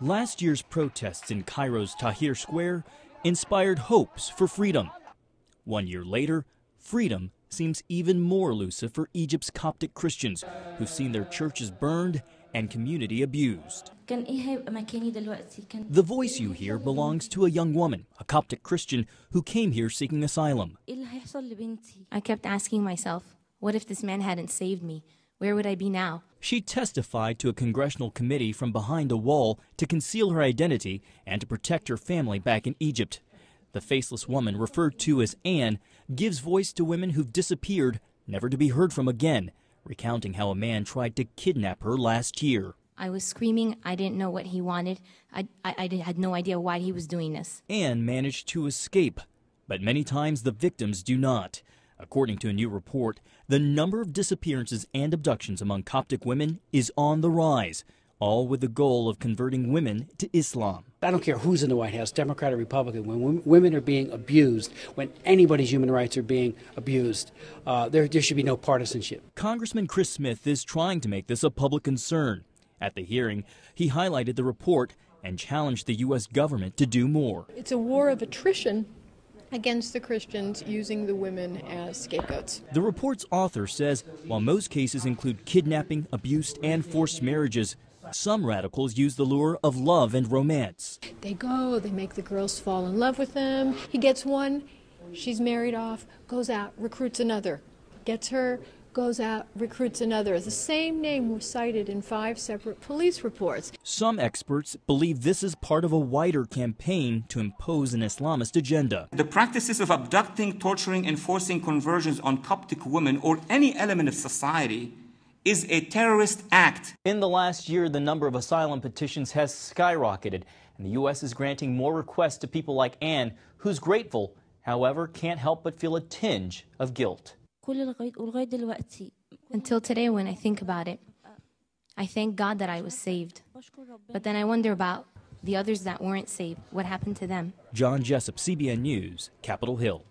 Last year's protests in Cairo's Tahrir Square inspired hopes for freedom. 1 year later, freedom seems even more elusive for Egypt's Coptic Christians who've seen their churches burned and community abused. The voice you hear belongs to a young woman, a Coptic Christian who came here seeking asylum. I kept asking myself, what if this man hadn't saved me? Where would I be now? She testified to a congressional committee from behind a wall to conceal her identity and to protect her family back in Egypt. The faceless woman, referred to as Anne, gives voice to women who've disappeared, never to be heard from again, recounting how a man tried to kidnap her last year. I was screaming. I didn't know what he wanted. I had no idea why he was doing this. Anne managed to escape, but many times the victims do not. According to a new report, the number of disappearances and abductions among Coptic women is on the rise, all with the goal of converting women to Islam. I don't care who's in the White House, Democrat or Republican, when women are being abused, when anybody's human rights are being abused, there should be no partisanship. Congressman Chris Smith is trying to make this a public concern. At the hearing, he highlighted the report and challenged the U.S. government to do more. It's a war of attrition against the Christians, using the women as scapegoats. The report's author says while most cases include kidnapping, abuse, and forced marriages, some radicals use the lure of love and romance. They make the girls fall in love with them. He gets one, she's married off, goes out, recruits another. Gets her, goes out, recruits another. The same name was cited in 5 separate police reports. Some experts believe this is part of a wider campaign to impose an Islamist agenda. The practices of abducting, torturing, and forcing conversions on Coptic women or any element of society is a terrorist act. In the last year, the number of asylum petitions has skyrocketed, and the U.S. is granting more requests to people like Anne, who's grateful, however, can't help but feel a tinge of guilt. Until today, when I think about it, I thank God that I was saved. But then I wonder about the others that weren't saved. What happened to them? John Jessup, CBN News, Capitol Hill.